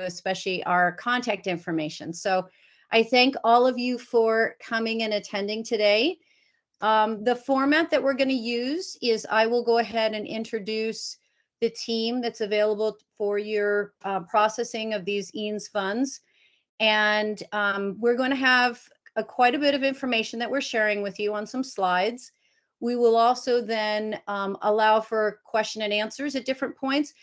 especially our contact information. So I thank all of you for coming and attending today. The format that we're going to use is I will go ahead and introduce the team that's available for your processing of these EANS funds. And we're going to have quite a bit of information that we're sharing with you on some slides. We will also then allow for question and answers at different points.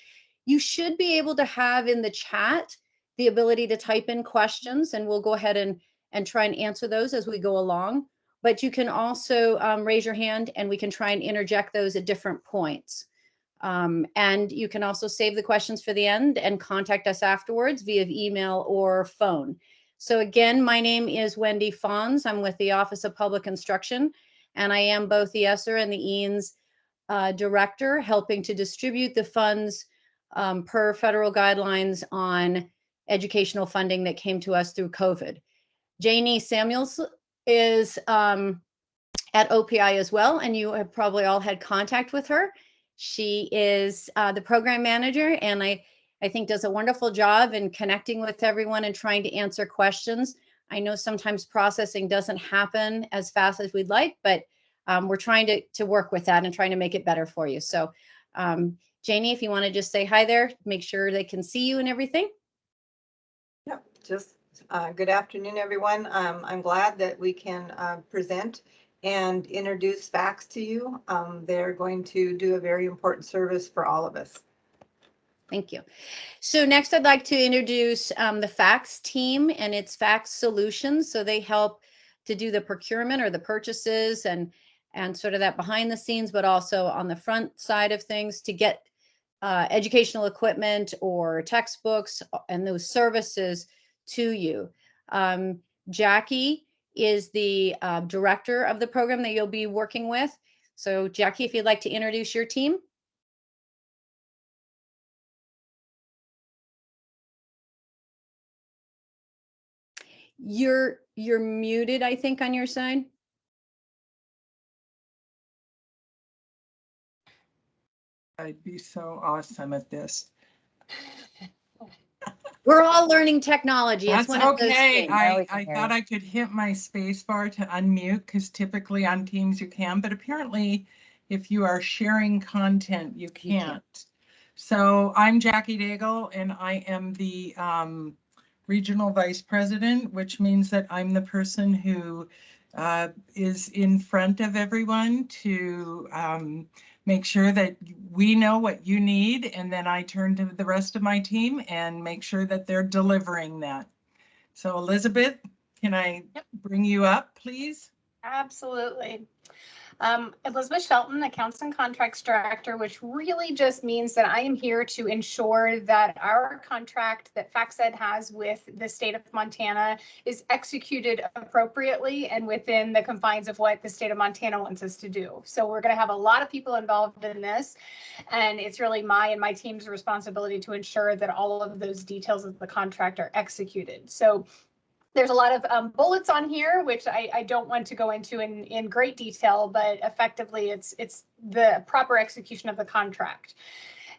You should be able to have in the chat the ability to type in questions, and we'll go ahead and try and answer those as we go along. But you can also raise your hand and we can try and interject those at different points. And you can also save the questions for the end and contact us afterwards via email or phone. So again, my name is Wendy Fons. I'm with the Office of Public Instruction, and I am both the ESSER and the EANS director, helping to distribute the funds per federal guidelines on educational funding that came to us through COVID. Janie Samuels is at OPI as well, and you have probably all had contact with her. She is the program manager, and I think does a wonderful job in connecting with everyone and trying to answer questions. I know sometimes processing doesn't happen as fast as we'd like, but we're trying to work with that and trying to make it better for you. So Janie, if you want to just say hi there, make sure they can see you and everything. Yep, just good afternoon, everyone. I'm glad that we can present and introduce wFACTS to you. They're going to do a very important service for all of us. Thank you. So next I'd like to introduce the wFACTS team, and it's wFACTS Solutions. So they help to do the procurement or the purchases and sort of that behind the scenes, but also on the front side of things to get educational equipment or textbooks and those services to you. Jackie is the director of the program that you'll be working with. So Jackie, if you'd like to introduce your team. You're muted, I think, on your side. I'd be so awesome at this. We're all learning technology. That's it's one okay. Of those I thought I could hit my space bar to unmute, because typically on Teams you can, but apparently if you are sharing content, you can't. So I'm Jackie Daigle, and I am the Regional Vice President, which means that I'm the person who is in front of everyone to make sure that we know what you need, and then I turn to the rest of my team and make sure that they're delivering that. So Elizabeth, can I bring you up, please? Absolutely. Elizabeth Shelton, Accounts and Contracts Director, which really just means that I am here to ensure that our contract that wFACTS has with the state of Montana is executed appropriately and within the confines of what the state of Montana wants us to do. So we're going to have a lot of people involved in this, and it's really my and my team's responsibility to ensure that all of those details of the contract are executed. So there's a lot of bullets on here, which I don't want to go into in great detail, but effectively it's the proper execution of the contract.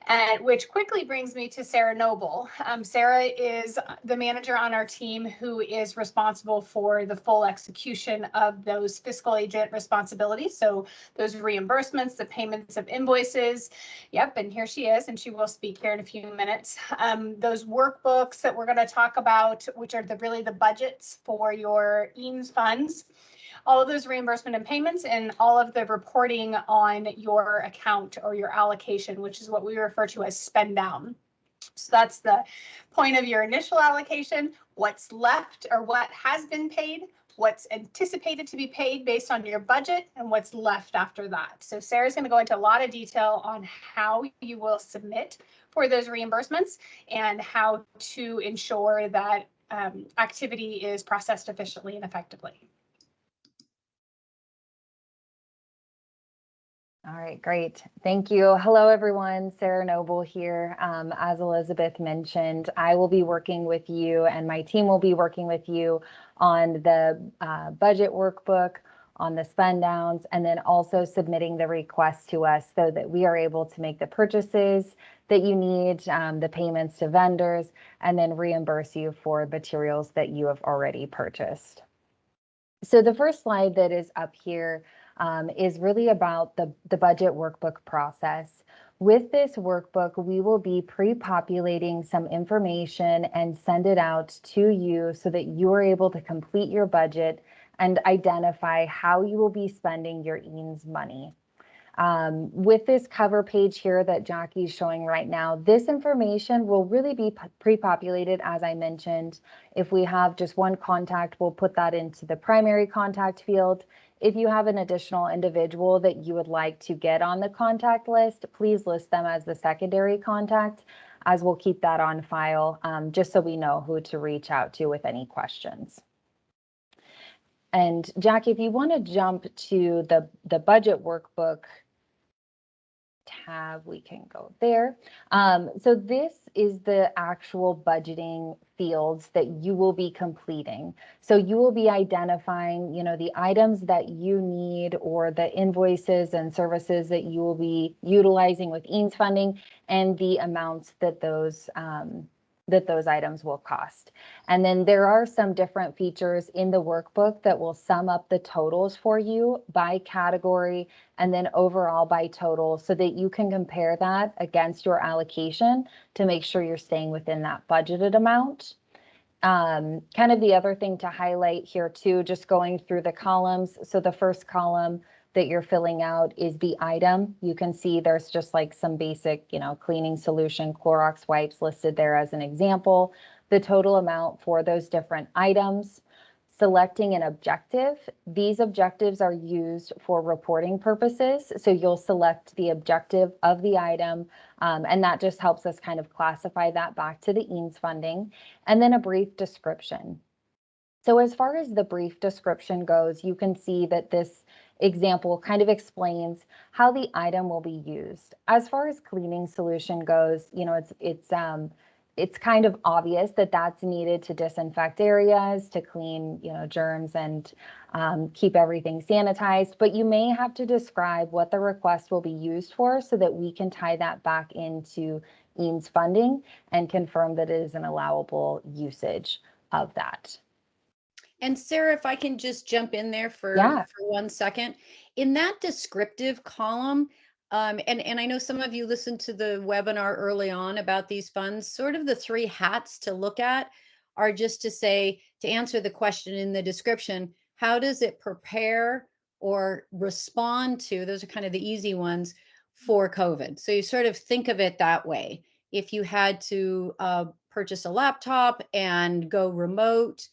And which quickly brings me to Sarah Noble. Sarah is the manager on our team who is responsible for the full execution of those fiscal agent responsibilities. So those reimbursements, the payments of invoices. Yep, and here she is, and she will speak here in a few minutes. Those workbooks that we're going to talk about, which are really the budgets for your EANS funds. All of those reimbursement and payments, and all of the reporting on your account or your allocation, which is what we refer to as spend down. So that's the point of your initial allocation, what's left or what has been paid, what's anticipated to be paid based on your budget, and what's left after that. So Sarah's going to go into a lot of detail on how you will submit for those reimbursements and how to ensure that activity is processed efficiently and effectively. All right, great. Thank you. Hello, everyone. Sarah Noble here. As Elizabeth mentioned, I will be working with you and my team will be working with you on the budget workbook, on the spend downs, and then also submitting the request to us so that we are able to make the purchases that you need, the payments to vendors, and then reimburse you for materials that you have already purchased. So the first slide that is up here is really about the budget workbook process. With this workbook, we will be pre-populating some information and send it out to you so that you are able to complete your budget and identify how you will be spending your EANS money. With this cover page here that Jackie's showing right now, this information will really be pre-populated, as I mentioned. If we have just one contact, we'll put that into the primary contact field. If you have an additional individual that you would like to get on the contact list, please list them as the secondary contact, as we'll keep that on file, just so we know who to reach out to with any questions. And Jackie, if you want to jump to the budget workbook tab, we can go there. So this is the actual budgeting fields that you will be completing. So you will be identifying, the items that you need or the invoices and services that you will be utilizing with EANS funding and the amounts that those items will cost. And then there are some different features in the workbook that will sum up the totals for you by category and then overall by total so that you can compare that against your allocation to make sure you're staying within that budgeted amount. Kind of the other thing to highlight here too, just going through the columns. So the first column that you're filling out is the item. You can see there's just like some basic, cleaning solution, Clorox wipes listed there as an example. The total amount for those different items. Selecting an objective. These objectives are used for reporting purposes. So you'll select the objective of the item, and that just helps us kind of classify that back to the EANS funding. And then a brief description. So as far as the brief description goes, you can see that this example kind of explains how the item will be used. As far as cleaning solution goes, it's kind of obvious that that's needed to disinfect areas, to clean, germs and keep everything sanitized. But you may have to describe what the request will be used for so that we can tie that back into EANS funding and confirm that it is an allowable usage of that. And Sarah, if I can just jump in there for 1 second, in that descriptive column, and I know some of you listened to the webinar early on about these funds, sort of the 3 hats to look at are just to answer the question in the description, how does it prepare or respond to, those are kind of the easy ones, for COVID. So you sort of think of it that way. If you had to purchase a laptop and go remote,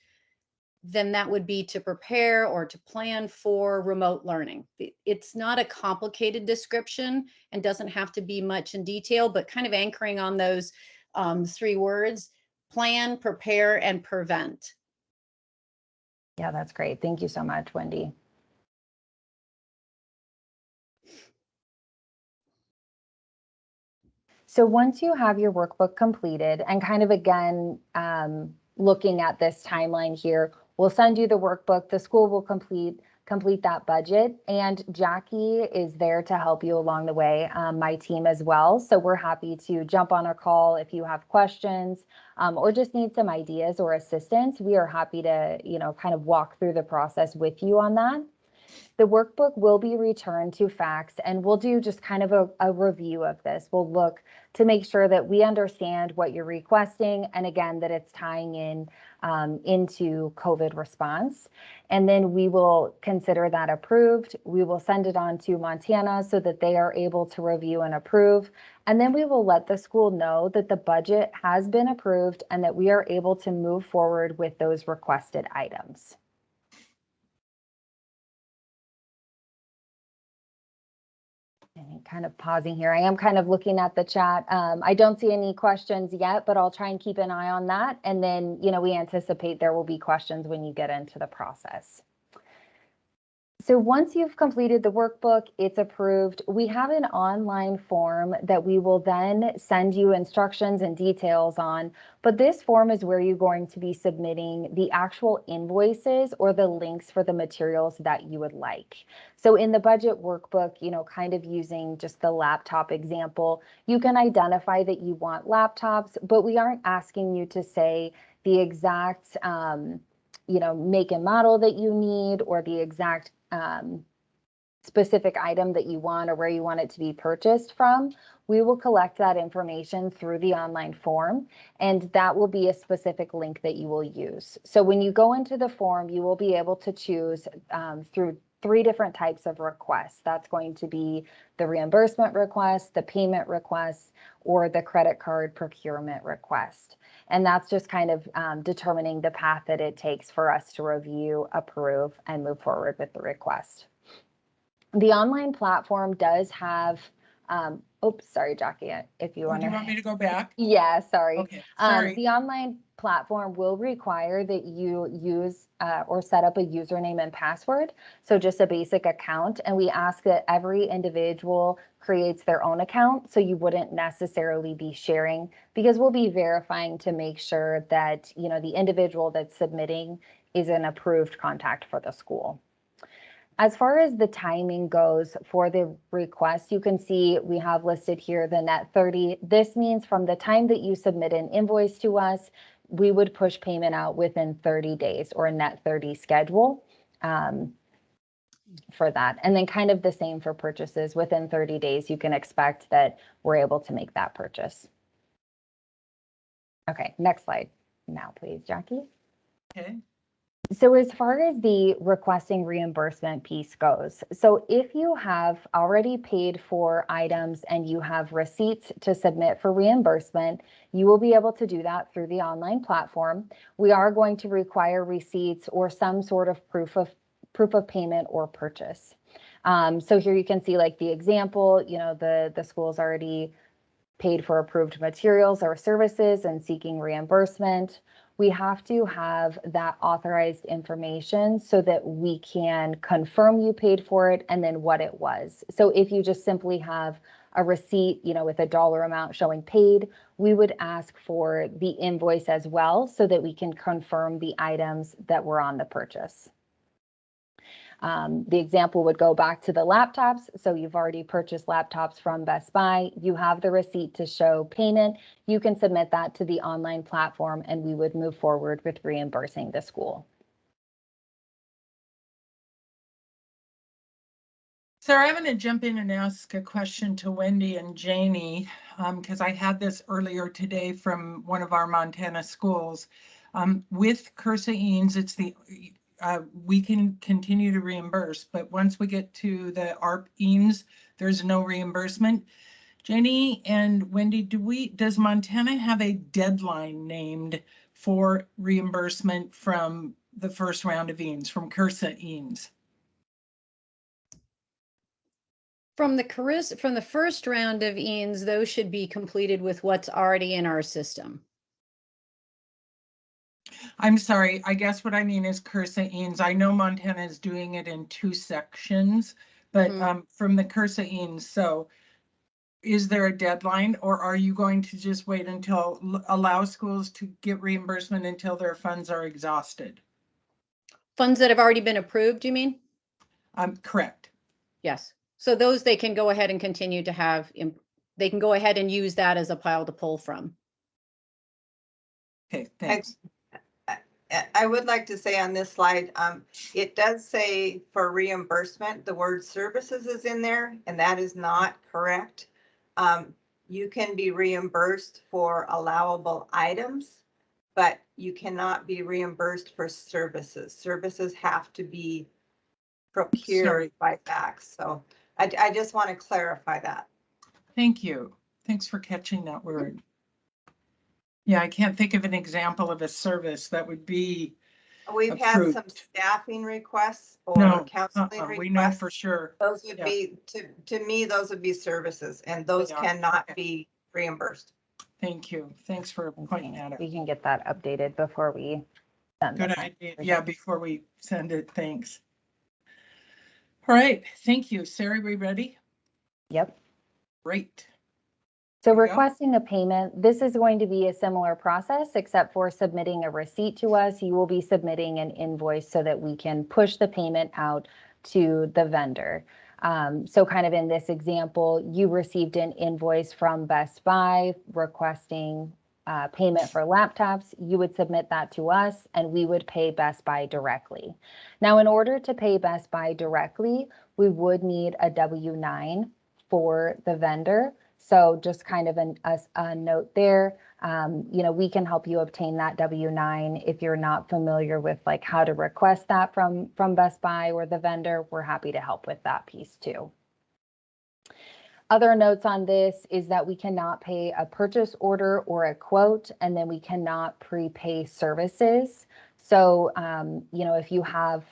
then that would be to prepare or to plan for remote learning. It's not a complicated description and doesn't have to be much in detail, but kind of anchoring on those 3 words, plan, prepare, and prevent. Yeah, that's great. Thank you so much, Wendy. So once you have your workbook completed and kind of again, looking at this timeline here, we'll send you the workbook, the school will complete that budget, and Jackie is there to help you along the way, my team as well. So we're happy to jump on a call if you have questions or just need some ideas or assistance. We are happy to, kind of walk through the process with you on that. The workbook will be returned to FACTS, and we'll do just kind of a review of this. We'll look to make sure that we understand what you're requesting, and again, that it's tying in into COVID response. And then we will consider that approved. We will send it on to Montana so that they are able to review and approve. And then we will let the school know that the budget has been approved and that we are able to move forward with those requested items. And kind of pausing here. I am kind of looking at the chat. I don't see any questions yet, but I'll try and keep an eye on that. And then, we anticipate there will be questions when you get into the process. So once you've completed the workbook, it's approved. We have an online form that we will then send you instructions and details on. But this form is where you're going to be submitting the actual invoices or the links for the materials that you would like. So in the budget workbook, you know, kind of using just the laptop example, you can identify that you want laptops, but we aren't asking you to say the exact, you know, make and model that you need or the exact specific item that you want or where you want it to be purchased from. We will collect that information through the online form, and that will be a specific link that you will use. So when you go into the form, you will be able to choose through 3 different types of requests. That's going to be the reimbursement request, the payment request, or the credit card procurement request. And that's just kind of determining the path that it takes for us to review, approve, and move forward with the request. The online platform does have, oops, sorry, Jackie, if you want Do you want me to go back? Yeah, sorry. Okay, sorry. The online platform will require that you use or set up a username and password. So just a basic account. And we ask that every individual creates their own account. So you wouldn't necessarily be sharing, because we'll be verifying to make sure that, you know, the individual that's submitting is an approved contact for the school. As far as the timing goes for the request, you can see we have listed here the net 30. This means from the time that you submit an invoice to us, we would push payment out within 30 days or a net 30 schedule for that. And then kind of the same for purchases. Within 30 days, you can expect that we're able to make that purchase. Okay, next slide now, please, Jackie. Okay. So as far as the requesting reimbursement piece goes, so if you have already paid for items and you have receipts to submit for reimbursement, you will be able to do that through the online platform. We are going to require receipts or some sort of proof of payment or purchase. So here you can see like the example, you know, the school's already paid for approved materials or services and seeking reimbursement. We have to have that authorized information so that we can confirm you paid for it and then what it was. So if you just simply have a receipt, you know, with a dollar amount showing paid, we would ask for the invoice as well so that we can confirm the items that were on the purchase. The example would go back to the laptops. So you've already purchased laptops from Best Buy. You have the receipt to show payment. You can submit that to the online platform and we would move forward with reimbursing the school. Sarah, I'm going to jump in and ask a question to Wendy and Janie, because I had this earlier today from one of our Montana schools. With CURSA EANS, it's the we can continue to reimburse, but once we get to the ARP EANS, there's no reimbursement. Jenny and Wendy, does Montana have a deadline named for reimbursement from the first round of EANS, from CURSA EANS? From the first round of EANS, those should be completed with what's already in our system. I'm sorry, I guess what I mean is CURSA EANS. I know Montana is doing it in 2 sections, but from the CURSA EANS, so is there a deadline or are you going to just wait until, allow schools to get reimbursement until their funds are exhausted? Funds that have already been approved, you mean? Correct. Yes. So those they can go ahead and continue to have, they can go ahead and use that as a pile to pull from. Okay, thanks. I would like to say on this slide, it does say for reimbursement, the word services is in there, and that is not correct. You can be reimbursed for allowable items, but you cannot be reimbursed for services. Services have to be procured by FACTS. So I just want to clarify that. Thank you. Thanks for catching that word. Yeah, I can't think of an example of a service that would be We've approved. had some staffing requests or counseling requests. We know for sure. Those would be, to me, those would be services, and those cannot be reimbursed. Thank you. Thanks for pointing that out. We can get that updated before we send Good the idea. Yeah, before we send it, thanks. All right, thank you. Sarah, we ready? Yep. Great. So There you go. requesting a payment, this is going to be a similar process, except for submitting a receipt to us. You will be submitting an invoice so that we can push the payment out to the vendor. So kind of in this example, you received an invoice from Best Buy requesting payment for laptops. You would submit that to us and we would pay Best Buy directly. Now, in order to pay Best Buy directly, we would need a W-9 for the vendor. So just kind of a note there, we can help you obtain that W-9 if you're not familiar with like how to request that from Best Buy or the vendor. We're happy to help with that piece too. Other notes on this is that we cannot pay a purchase order or a quote, and then we cannot prepay services. So, if you have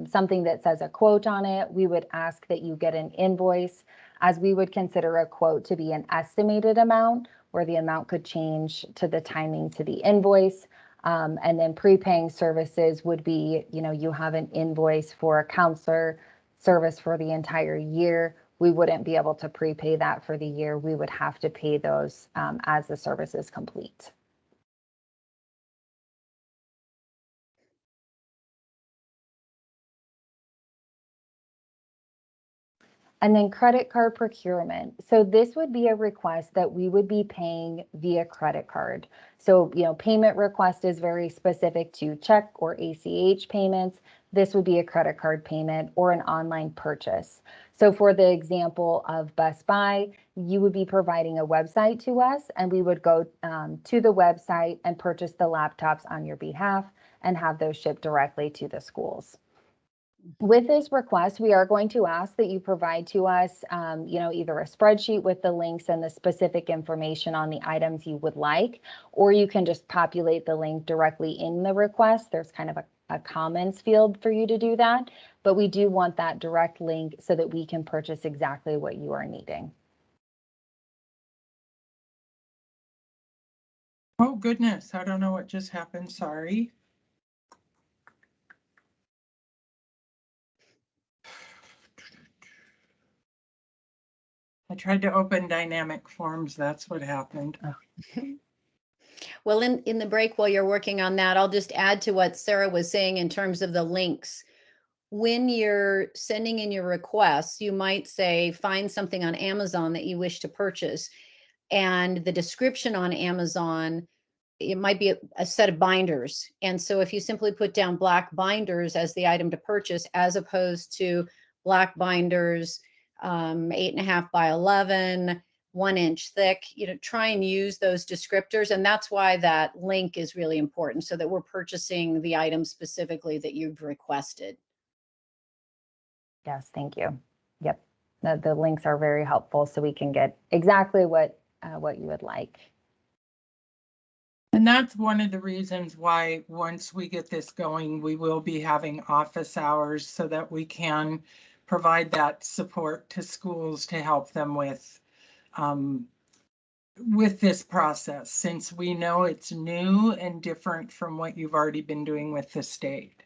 something that says a quote on it, we would ask that you get an invoice, as we would consider a quote to be an estimated amount, where the amount could change to the timing to the invoice. And then prepaying services would be, you have an invoice for a counselor service for the entire year. We wouldn't be able to prepay that for the year. We would have to pay those as the service is complete. And then credit card procurement. So this would be a request that we would be paying via credit card. So, payment request is very specific to check or ACH payments. This would be a credit card payment or an online purchase. So for the example of Best Buy, you would be providing a website to us and we would go to the website and purchase the laptops on your behalf and have those shipped directly to the schools. With this request, we are going to ask that you provide to us, either a spreadsheet with the links and the specific information on the items you would like, or you can just populate the link directly in the request. There's kind of a comments field for you to do that, but we do want that direct link so that we can purchase exactly what you are needing. Oh, goodness. I don't know what just happened. Sorry. I tried to open dynamic forms. That's what happened. Well, in the break while you're working on that, I'll just add to what Sarah was saying in terms of the links. When you're sending in your requests, you might say, find something on Amazon that you wish to purchase. And the description on Amazon, it might be a set of binders. And so if you simply put down black binders as the item to purchase, as opposed to black binders, 8.5 by 11, 1 inch thick, try and use those descriptors. And that's why that link is really important, so that we're purchasing the item specifically that you've requested. Yes, thank you. Yep, the links are very helpful so we can get exactly what you would like. And that's one of the reasons why once we get this going, we will be having office hours so that we can provide that support to schools to help them with this process, since we know it's new and different from what you've already been doing with the state.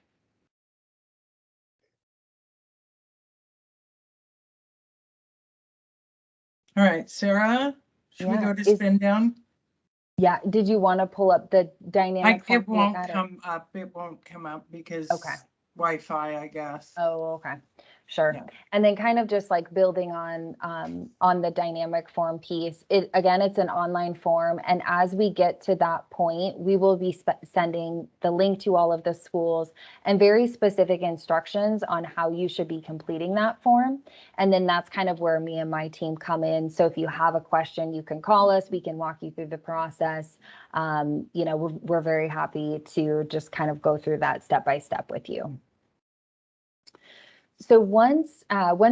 All right, Sarah, should we go to spin down? Yeah, did you want to pull up the dynamic form? It won't come up. It won't come up because Wi-Fi, I guess. Oh, okay. Sure. Yeah. And then kind of just like building on the dynamic form piece, again, it's an online form. And as we get to that point, we will be sending the link to all of the schools and very specific instructions on how you should be completing that form. And then that's kind of where me and my team come in. So if you have a question, you can call us, we can walk you through the process. We're very happy to just kind of go through that step by step with you. So once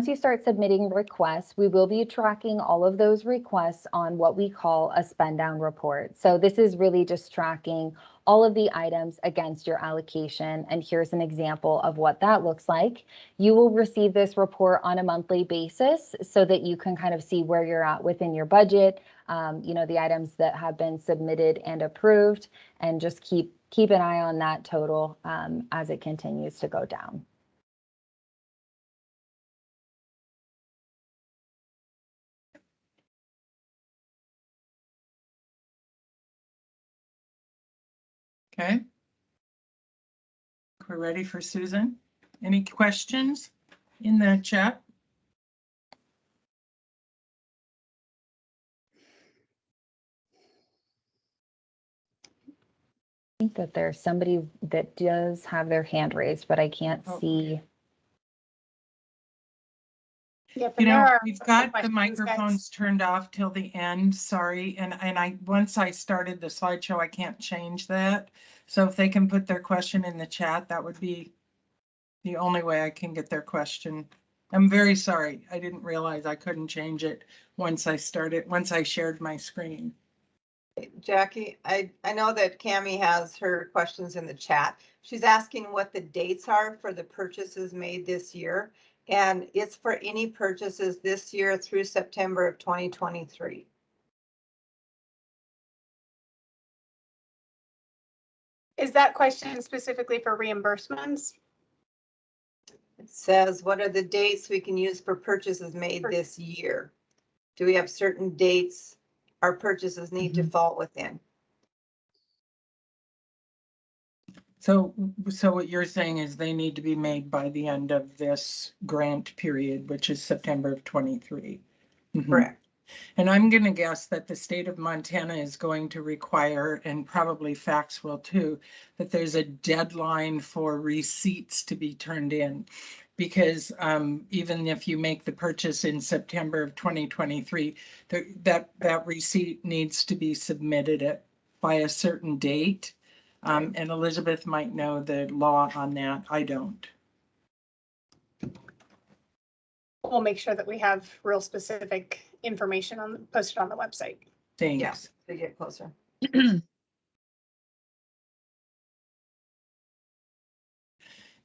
you start submitting requests, we will be tracking all of those requests on what we call a spend down report. So this is really just tracking all of the items against your allocation. And here's an example of what that looks like. You will receive this report on a monthly basis so that you can kind of see where you're at within your budget, the items that have been submitted and approved, and just keep an eye on that total as it continues to go down. Okay. We're ready for Susan. Any questions in the chat? I think that there's somebody that does have their hand raised, but I can't see. Yep, You and there know, are we've some got the questions, microphones guys. turned off till the end, sorry. And I, once I started the slideshow, I can't change that. So if they can put their question in the chat, that would be the only way I can get their question. I'm very sorry. I didn't realize I couldn't change it once I shared my screen. Jackie, I know that Cammie has her questions in the chat. She's asking what the dates are for the purchases made this year. And it's for any purchases this year through September of 2023. Is that question specifically for reimbursements? It says, what are the dates we can use for purchases made this year? Do we have certain dates our purchases need to fall within? So what you're saying is they need to be made by the end of this grant period, which is September of 23. Correct. And I'm going to guess that the state of Montana is going to require, and probably FACTS will too, that there's a deadline for receipts to be turned in. Because even if you make the purchase in September of 2023, that receipt needs to be submitted by a certain date. And Elizabeth might know the law on that. I don't. We'll make sure that we have real specific information posted on the website. Thanks. Yes, to get closer.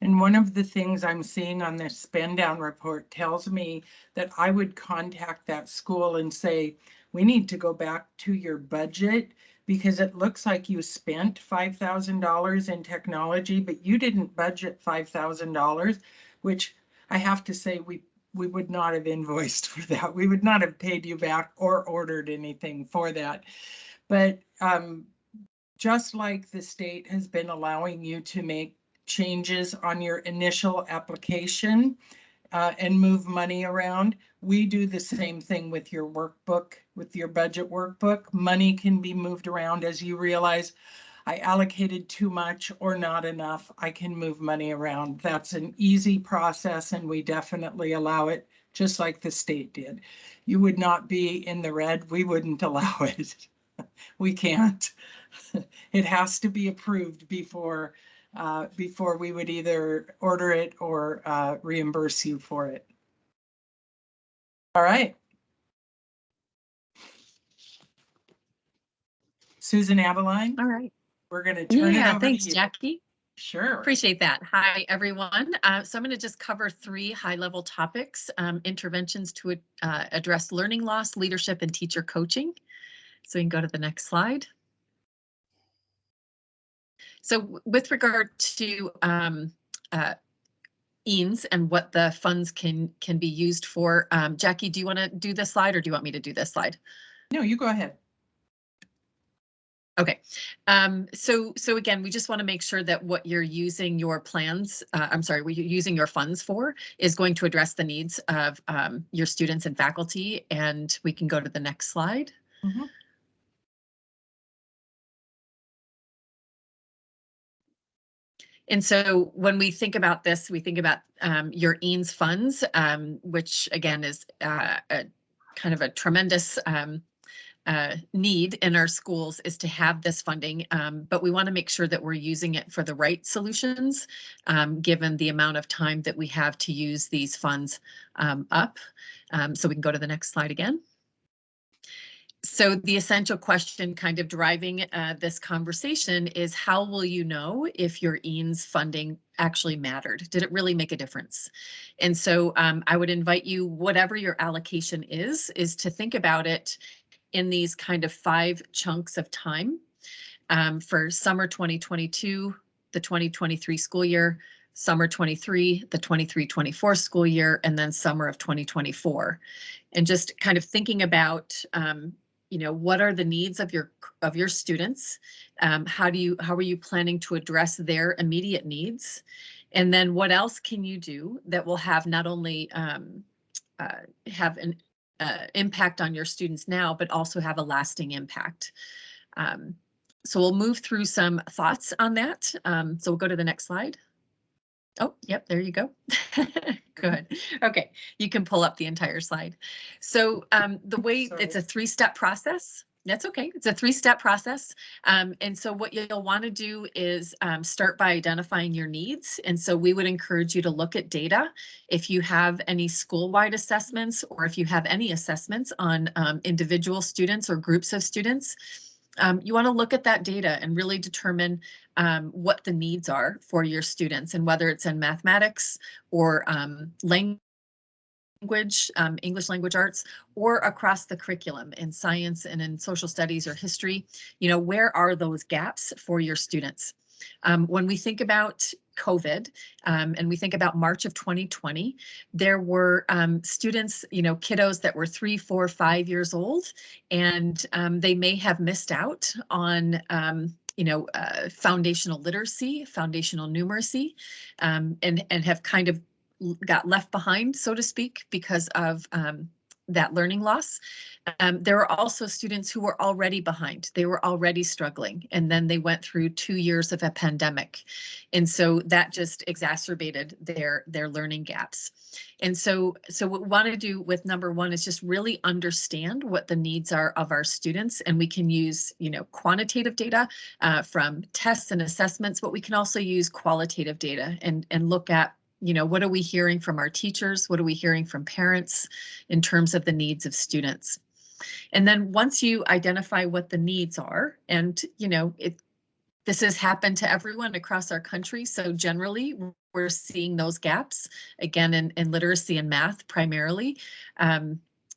And one of the things I'm seeing on this spend down report tells me that I would contact that school and say, we need to go back to your budget because it looks like you spent $5,000 in technology, but you didn't budget $5,000, which I have to say we would not have invoiced for that. We would not have paid you back or ordered anything for that. But just like the state has been allowing you to make changes on your initial application and move money around, we do the same thing with your workbook, with your budget workbook. Money can be moved around as you realize I allocated too much or not enough. I can move money around. That's an easy process and we definitely allow it, just like the state did. You would not be in the red. We wouldn't allow it. We can't. It has to be approved before we would either order it or reimburse you for it. All right. Susan Abeline. All right. We're going to turn it over thanks, to you. Jackie. Sure. Appreciate that. Hi, everyone. So I'm going to just cover 3 high-level topics, interventions to address learning loss, leadership, and teacher coaching. So we can go to the next slide. So with regard to EANS and what the funds can be used for, Jackie, do you want to do this slide or do you want me to do this slide? No, you go ahead. Okay, so again, we just want to make sure that what you're using your plans, what you're using your funds for is going to address the needs of your students and faculty. And we can go to the next slide. Mm-hmm. And so when we think about this, we think about your EANS funds, which again is a kind of a tremendous need in our schools is to have this funding, but we want to make sure that we're using it for the right solutions, given the amount of time that we have to use these funds up. So we can go to the next slide again. So the essential question kind of driving this conversation is how will you know if your EANS funding actually mattered? Did it really make a difference? And so I would invite you, whatever your allocation is to think about it in these kind of 5 chunks of time for summer 2022, the 2023 school year, summer 23, the 23-24 school year, and then summer of 2024. And just kind of thinking about you know, what are the needs of your students? How are you planning to address their immediate needs? And then what else can you do that will have not only have an impact on your students now, but also have a lasting impact? So we'll move through some thoughts on that. So we'll go to the next slide. Oh, yep, there you go. Good. Okay, you can pull up the entire slide. So the way it's a 3-step process. That's okay. It's a 3-step process. And so what you'll want to do is start by identifying your needs. And so we would encourage you to look at data. If you have any school-wide assessments, or if you have any assessments on individual students or groups of students, you want to look at that data and really determine what the needs are for your students, and whether it's in mathematics or language, English language arts, or across the curriculum in science and in social studies or history. You know, where are those gaps for your students? When we think about COVID and we think about March of 2020, there were students, you know, kiddos that were 3, 4, 5 years old, and they may have missed out on you know, foundational literacy, foundational numeracy, and have kind of got left behind, so to speak, because of that learning loss. There were also students who were already behind. They were already struggling, and then they went through 2 years of a pandemic. And so that just exacerbated their learning gaps. And so what we want to do with number 1 is just really understand what the needs are of our students. And we can use, you know, quantitative data from tests and assessments, but we can also use qualitative data and look at, you know, what are we hearing from our teachers? What are we hearing from parents in terms of the needs of students? And then once you identify what the needs are, and, you know, this has happened to everyone across our country. So generally, we're seeing those gaps, again, in literacy and math primarily.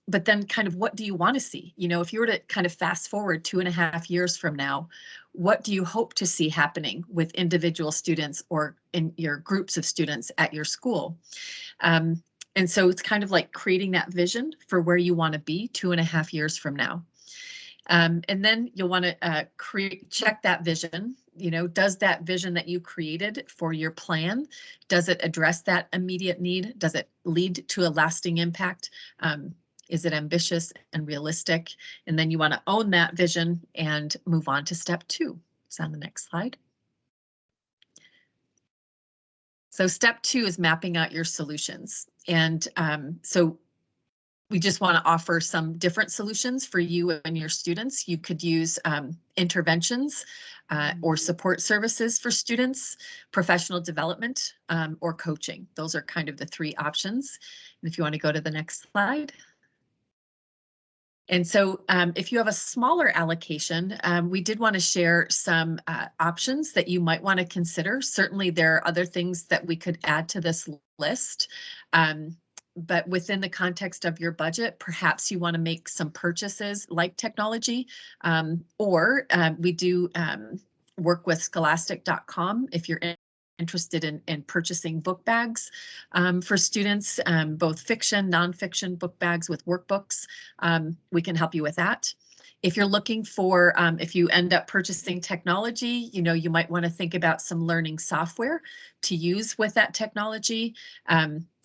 But then kind of what do you want to see? You know, if you were to kind of fast forward 2.5 years from now, what do you hope to see happening with individual students or in your groups of students at your school? And so it's kind of like creating that vision for where you want to be 2.5 years from now. And then you'll want to check that vision. You know, does that vision that you created for your plan, does it address that immediate need? Does it lead to a lasting impact? Is it ambitious and realistic? And then you want to own that vision and move on to step 2. It's on the next slide. So step 2 is mapping out your solutions. And so we just want to offer some different solutions for you and your students. You could use interventions or support services for students, professional development, or coaching. Those are kind of the 3 options. And if you want to go to the next slide. And so if you have a smaller allocation, we did want to share some options that you might want to consider. Certainly, there are other things that we could add to this list. But within the context of your budget, perhaps you want to make some purchases like technology, or we do work with scholastic.com if you're interested in purchasing book bags for students, both fiction, nonfiction book bags with workbooks. We can help you with that. If you're looking for, if you end up purchasing technology, you know, you might want to think about some learning software to use with that technology.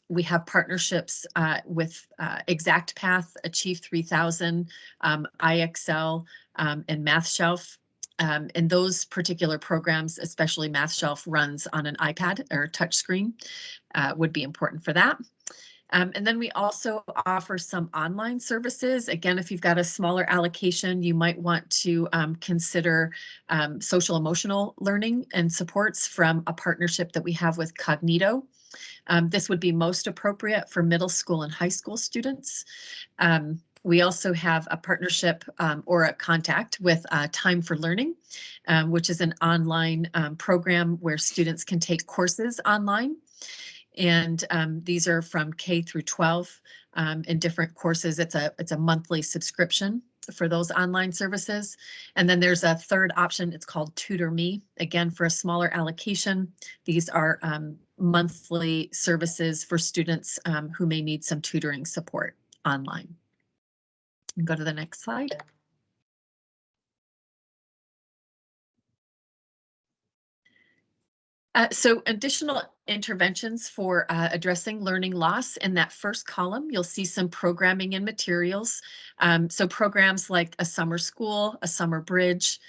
We have partnerships with ExactPath, Achieve 3000, IXL, and MathShelf. And those particular programs, especially MathShelf, runs on an iPad or touchscreen, would be important for that. And then we also offer some online services. Again, if you've got a smaller allocation, you might want to consider social emotional learning and supports from a partnership that we have with Cognito. This would be most appropriate for middle school and high school students. We also have a partnership or a contact with Time for Learning, which is an online program where students can take courses online. And these are from K through 12 in different courses. It's a monthly subscription for those online services. And then there's a third option. It's called Tutor Me. Again, for a smaller allocation, these are monthly services for students who may need some tutoring support online. Go to the next slide. So additional interventions for addressing learning loss. In that first column, you'll see some programming and materials. So programs like a summer school, a summer bridge,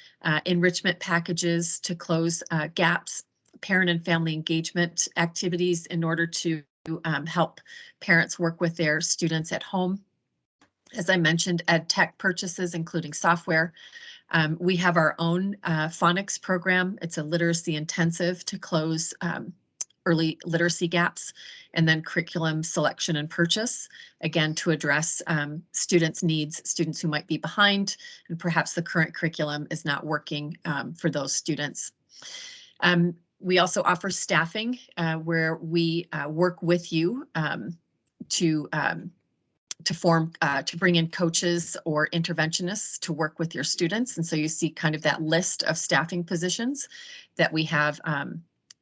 enrichment packages to close gaps, parent and family engagement activities in order to help parents work with their students at home. As I mentioned, ed tech purchases, including software. We have our own phonics program. It's a literacy intensive to close early literacy gaps, and then curriculum selection and purchase, again, to address students' needs, students who might be behind, and perhaps the current curriculum is not working for those students. We also offer staffing where we work with you to bring in coaches or interventionists to work with your students. And so you see kind of that list of staffing positions that we have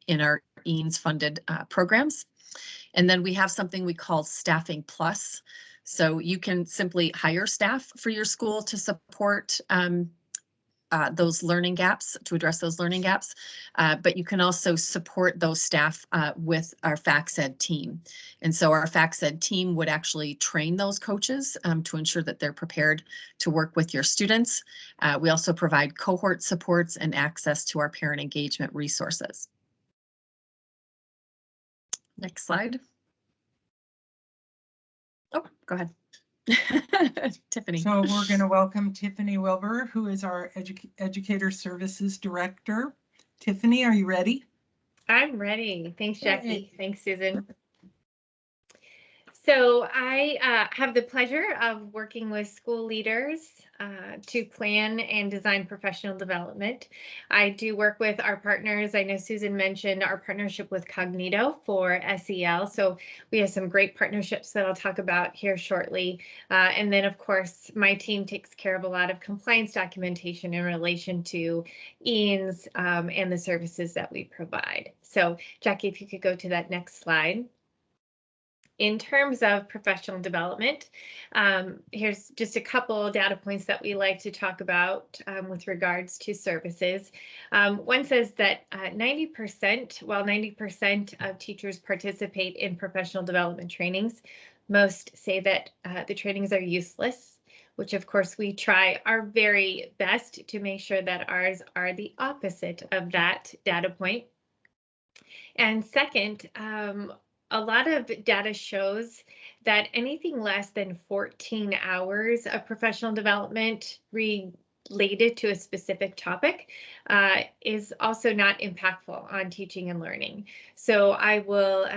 in our EANS funded programs. And then we have something we call Staffing Plus. So you can simply hire staff for your school to support those learning gaps, to address those learning gaps, but you can also support those staff with our FACS-Ed team. And so our FACS-Ed team would actually train those coaches to ensure that they're prepared to work with your students. We also provide cohort supports and access to our parent engagement resources. Next slide. Oh, go ahead. Tiffany. So we're going to welcome Tiffany Wilbur, who is our Educator Services Director. Tiffany, are you ready? I'm ready. Thanks, Jackie. Yay. Thanks, Susan. So I have the pleasure of working with school leaders to plan and design professional development. I do work with our partners. I know Susan mentioned our partnership with Cognito for SEL. So we have some great partnerships that I'll talk about here shortly. And then, of course, my team takes care of a lot of compliance documentation in relation to EANS and the services that we provide. So Jackie, if you could go to that next slide. In terms of professional development, here's just a couple data points that we like to talk about with regards to services. One says that 90%, while 90% of teachers participate in professional development trainings, most say that the trainings are useless, which of course we try our very best to make sure that ours are the opposite of that data point. And second, a lot of data shows that anything less than 14 hours of professional development related to a specific topic is also not impactful on teaching and learning. So I will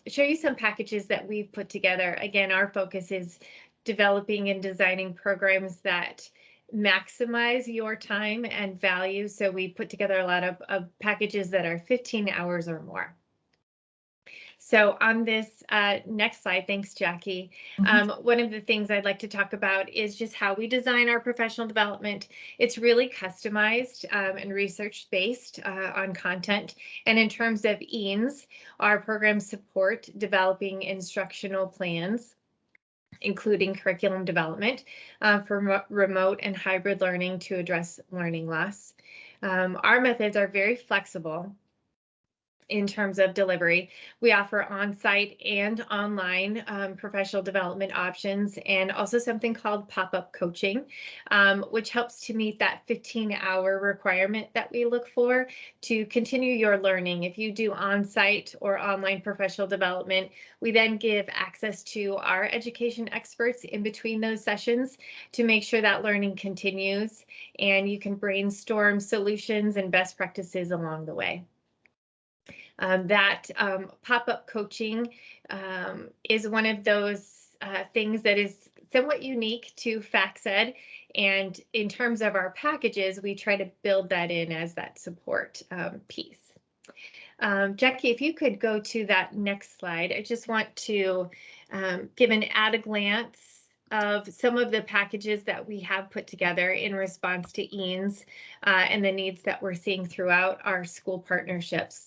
show you some packages that we've put together. Again, our focus is developing and designing programs that maximize your time and value. So we put together a lot of packages that are 15 hours or more. So on this next slide, thanks, Jackie. One of the things I'd like to talk about is just how we design our professional development. It's really customized and research-based on content. And in terms of EANS, our programs support developing instructional plans, including curriculum development for remote and hybrid learning to address learning loss. Our methods are very flexible in terms of delivery. We offer on-site and online professional development options, and also something called pop-up coaching, which helps to meet that 15-hour requirement that we look for to continue your learning. If you do on-site or online professional development, we then give access to our education experts in between those sessions to make sure that learning continues, and you can brainstorm solutions and best practices along the way. That pop-up coaching is one of those things that is somewhat unique to FACS-Ed. And in terms of our packages, we try to build that in as that support piece. Jackie, if you could go to that next slide, I just want to give an at-a-glance of some of the packages that we have put together in response to EANS and the needs that we're seeing throughout our school partnerships.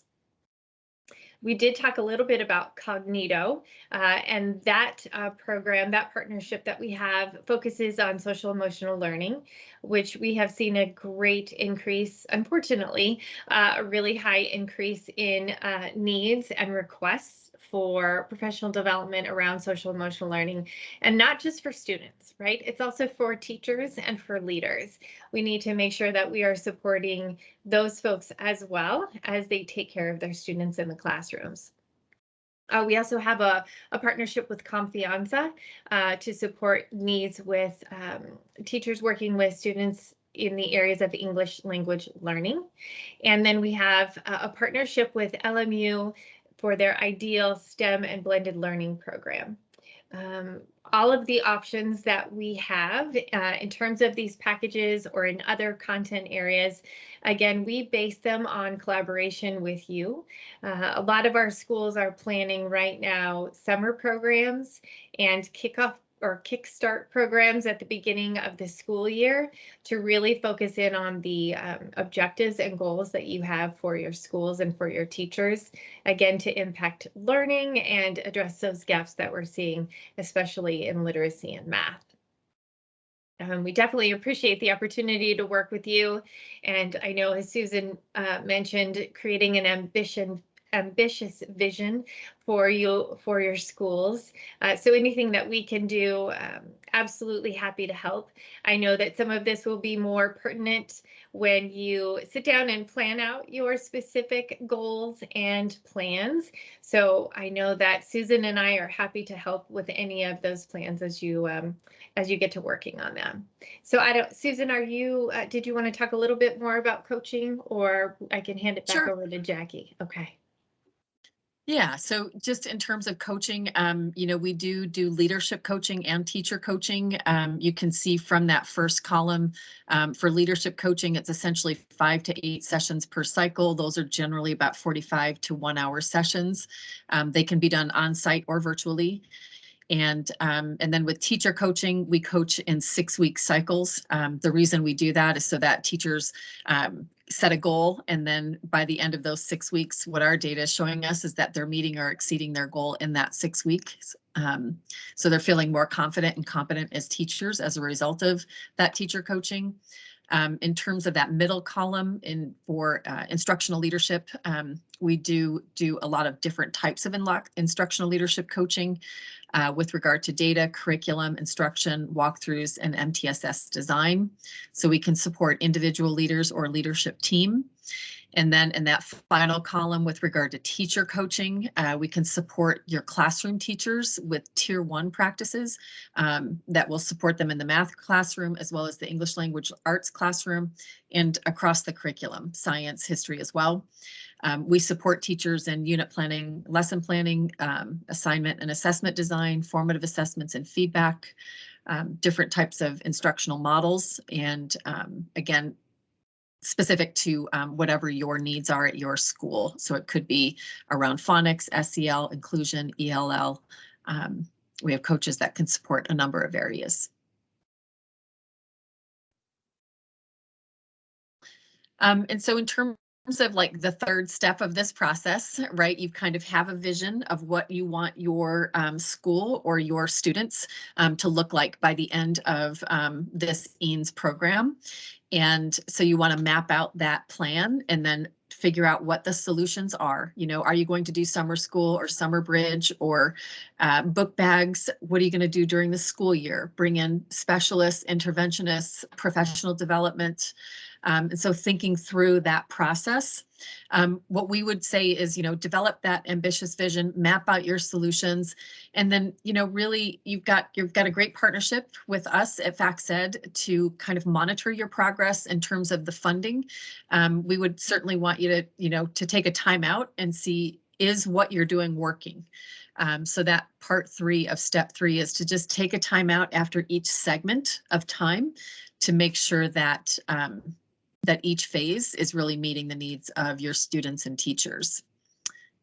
We did talk a little bit about Cognito, and that program, that partnership that we have focuses on social emotional learning, which we have seen a great increase, unfortunately, a really high increase in needs and requests for professional development around social emotional learning, and not just for students, right? It's also for teachers and for leaders. We need to make sure that we are supporting those folks as well as they take care of their students in the classrooms. We also have a partnership with Confianza to support needs with teachers working with students in the areas of English language learning. And then we have a partnership with LMU for their Ideal STEM and Blended Learning program. All of the options that we have in terms of these packages or in other content areas, again, we base them on collaboration with you. A lot of our schools are planning right now summer programs and kickoff or kickstart programs at the beginning of the school year to really focus in on the objectives and goals that you have for your schools and for your teachers, again, to impact learning and address those gaps that we're seeing, especially in literacy and math. We definitely appreciate the opportunity to work with you. And I know, as Susan mentioned, creating an ambitious vision for you, for your schools. So anything that we can do, absolutely happy to help. I know that some of this will be more pertinent when you sit down and plan out your specific goals and plans. So I know that Susan and I are happy to help with any of those plans as you get to working on them. So Susan, did you want to talk a little bit more about coaching, or I can hand it back Sure. over to Jackie? Okay. Yeah, so just in terms of coaching, we do leadership coaching and teacher coaching. You can see from that first column for leadership coaching, it's essentially 5 to 8 sessions per cycle. Those are generally about 45 to 1 hour sessions. They can be done on site or virtually. And then with teacher coaching, we coach in 6-week cycles. The reason we do that is so that teachers set a goal, and then by the end of those 6 weeks, what our data is showing us is that they're meeting or exceeding their goal in that 6 weeks. So they're feeling more confident and competent as teachers as a result of that teacher coaching. In terms of that middle column for instructional leadership, we do a lot of different types of instructional leadership coaching with regard to data, curriculum, instruction, walkthroughs, and MTSS design. So we can support individual leaders or leadership team. And then in that final column with regard to teacher coaching, we can support your classroom teachers with Tier 1 practices that will support them in the math classroom as well as the English language arts classroom and across the curriculum, science, history as well. We support teachers in unit planning, lesson planning, assignment and assessment design, formative assessments and feedback, different types of instructional models, and again, specific to whatever your needs are at your school. So it could be around phonics, SEL, inclusion, ELL. We have coaches that can support a number of areas. And so in terms of like the third step of this process, right, you kind of have a vision of what you want your school or your students to look like by the end of this EANS program. And so you want to map out that plan and then figure out what the solutions are. Are you going to do summer school or summer bridge or book bags? What are you going to do during the school year? Bring in specialists, interventionists, professional development. And so thinking through that process, what we would say is, develop that ambitious vision, map out your solutions, and then, really you've got a great partnership with us at FactSed to kind of monitor your progress in terms of the funding. We would certainly want you to take a time out and see, is what you're doing working? So that part 3 of step 3 is to just take a time out after each segment of time to make sure that that each phase is really meeting the needs of your students and teachers.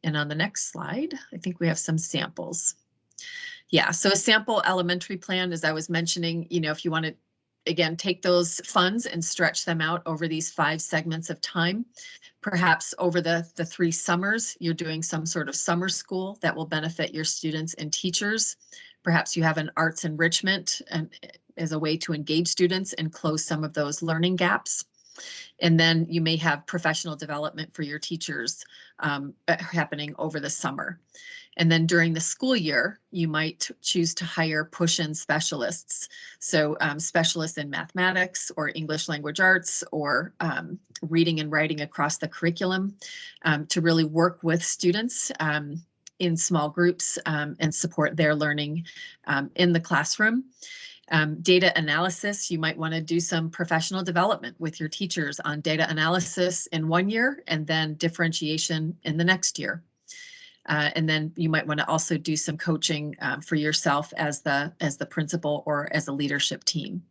And on the next slide, I think we have some samples. Yeah, so a sample elementary plan, as I was mentioning, if you want to again, take those funds and stretch them out over these 5 segments of time. Perhaps over the 3 summers, you're doing some sort of summer school that will benefit your students and teachers. Perhaps you have an arts enrichment and as a way to engage students and close some of those learning gaps. And then you may have professional development for your teachers happening over the summer. And then during the school year, you might choose to hire push-in specialists. So specialists in mathematics or English language arts or reading and writing across the curriculum to really work with students in small groups and support their learning in the classroom. Data analysis, you might want to do some professional development with your teachers on data analysis in 1 year and then differentiation in the next year. And then you might want to also do some coaching for yourself as the principal or as a leadership team.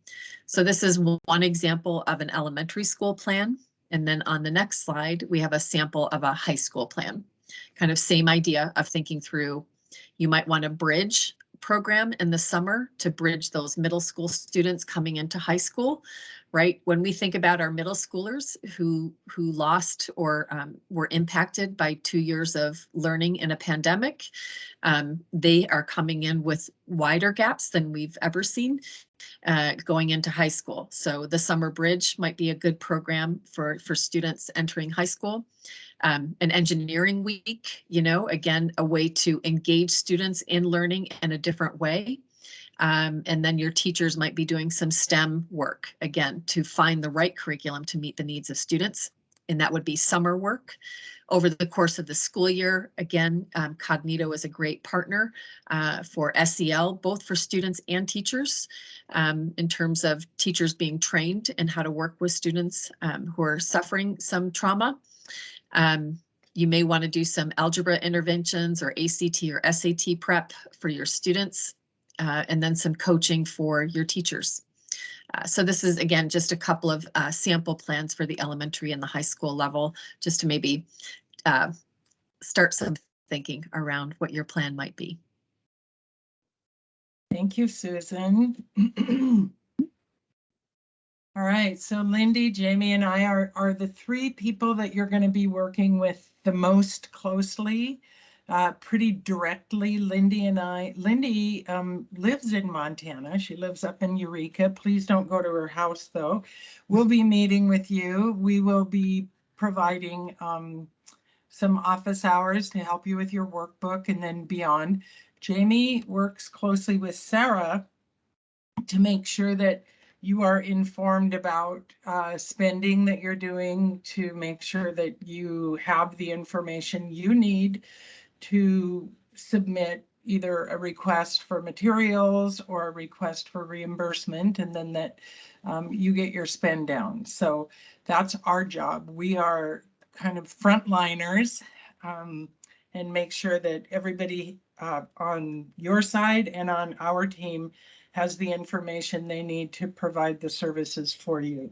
So this is one example of an elementary school plan. And then on the next slide, we have a sample of a high school plan. Kind of same idea of thinking through, you might want to bridge program in the summer to bridge those middle school students coming into high school, right? When we think about our middle schoolers who lost or were impacted by 2 years of learning in a pandemic, they are coming in with wider gaps than we've ever seen going into high school. So the summer bridge might be a good program for students entering high school. An engineering week, you know, again, a way to engage students in learning in a different way. And then your teachers might be doing some STEM work, again, to find the right curriculum to meet the needs of students. And that would be summer work. Over the course of the school year, again, Cognito is a great partner for SEL, both for students and teachers, in terms of teachers being trained in how to work with students who are suffering some trauma. You may want to do some algebra interventions or ACT or SAT prep for your students, and then some coaching for your teachers. So this is, again, just a couple of sample plans for the elementary and the high school level, just to maybe start some thinking around what your plan might be. Thank you, Susan. All right, so Lindy, Jamie, and I are the 3 people that you're going to be working with the most closely, pretty directly. Lindy lives in Montana. She lives up in Eureka. Please don't go to her house, though. We'll be meeting with you. We will be providing some office hours to help you with your workbook and then beyond. Jamie works closely with Sarah to make sure that you are informed about spending that you're doing, to make sure that you have the information you need to submit either a request for materials or a request for reimbursement, and then that you get your spend down. So that's our job. We are kind of frontliners and make sure that everybody on your side and on our team has the information they need to provide the services for you.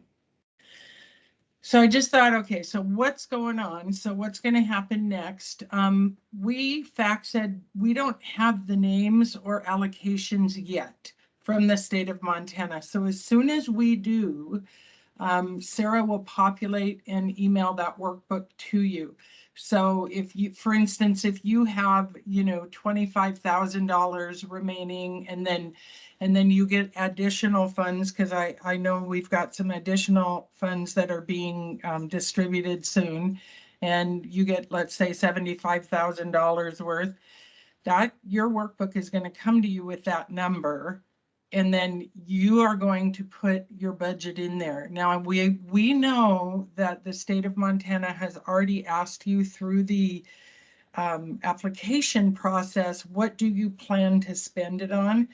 So I just thought, okay, so what's going on? So what's going to happen next? FACTS said we don't have the names or allocations yet from the state of Montana. So as soon as we do, Sarah will populate and email that workbook to you. So if you, for instance, if you have, you know, $25,000 remaining, and then you get additional funds, because I know we've got some additional funds that are being distributed soon, and you get, let's say, $75,000 worth, that your workbook is going to come to you with that number. And then you are going to put your budget in there. Now, we know that the state of Montana has already asked you through the application process, what do you plan to spend it on?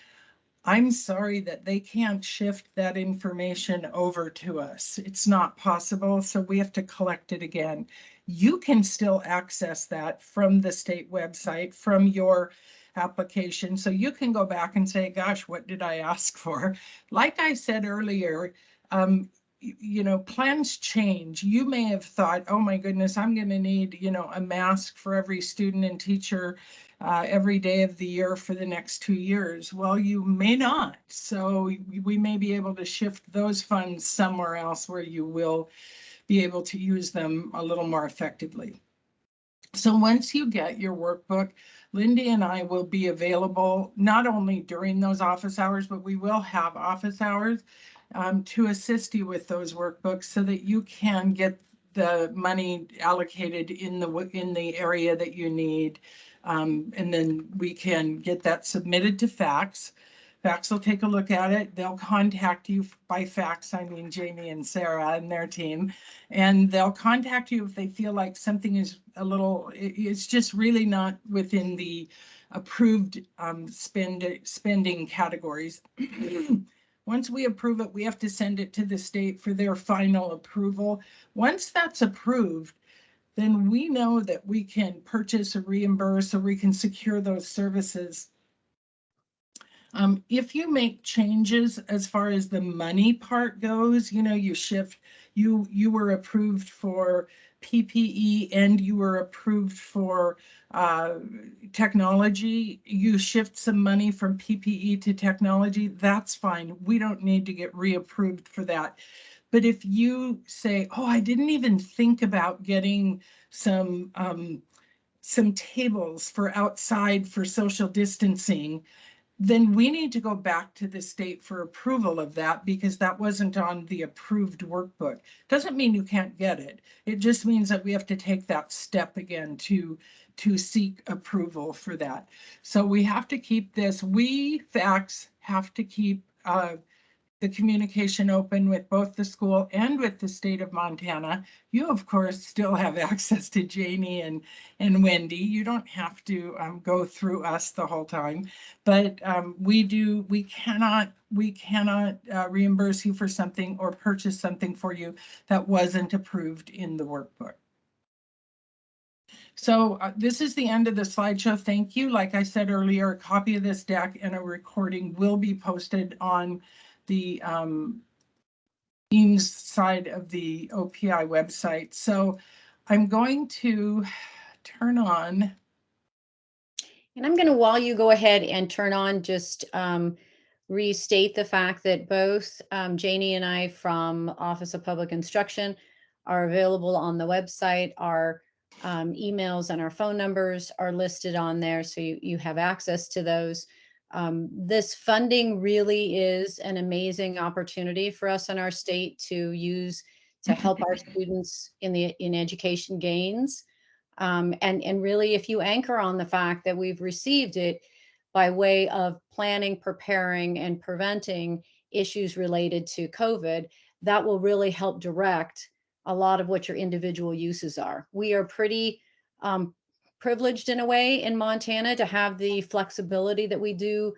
I'm sorry that they can't shift that information over to us. It's not possible, so we have to collect it again. You can still access that from the state website, from your application. So you can go back and say, gosh, what did I ask for? Like I said earlier, you know, plans change. You may have thought, oh my goodness, I'm going to need, you know, a mask for every student and teacher every day of the year for the next 2 years. Well, you may not. So we may be able to shift those funds somewhere else where you will be able to use them a little more effectively. So once you get your workbook, Lindy and I will be available not only during those office hours, but we will have office hours to assist you with those workbooks so that you can get the money allocated in the area that you need. And then we can get that submitted to FACTS. FACTS will take a look at it. They'll contact you by FACTS, I mean Jamie and Sarah and their team, and they'll contact you if they feel like something is it's just really not within the approved spending categories. Once we approve it, we have to send it to the state for their final approval. Once that's approved, then we know that we can purchase or reimburse, or we can secure those services. If you make changes as far as the money part goes, you shift, you were approved for PPE and you were approved for technology, you shift some money from PPE to technology, that's fine. We don't need to get reapproved for that. But if you say, oh, I didn't even think about getting some tables for outside for social distancing, then we need to go back to the state for approval of that because that wasn't on the approved workbook. Doesn't mean you can't get it. It just means that we have to take that step again to seek approval for that. So we have to keep this, we FACTS have to keep the communication open with both the school and with the state of Montana. You, of course, still have access to Janie and Wendy. You don't have to go through us the whole time, but we cannot reimburse you for something or purchase something for you that wasn't approved in the workbook. So this is the end of the slideshow. Thank you. Like I said earlier, a copy of this deck and a recording will be posted on the EANS side of the OPI website. So I'm going to turn on. And I'm going to, while you go ahead and turn on, just restate the fact that both Janie and I from Office of Public Instruction are available on the website. Our emails and our phone numbers are listed on there, so you have access to those. This funding really is an amazing opportunity for us in our state to use to help our students in education gains. And really, if you anchor on the fact that we've received it by way of planning, preparing, and preventing issues related to COVID, that will really help direct a lot of what your individual uses are. We are pretty privileged in a way in Montana to have the flexibility that we do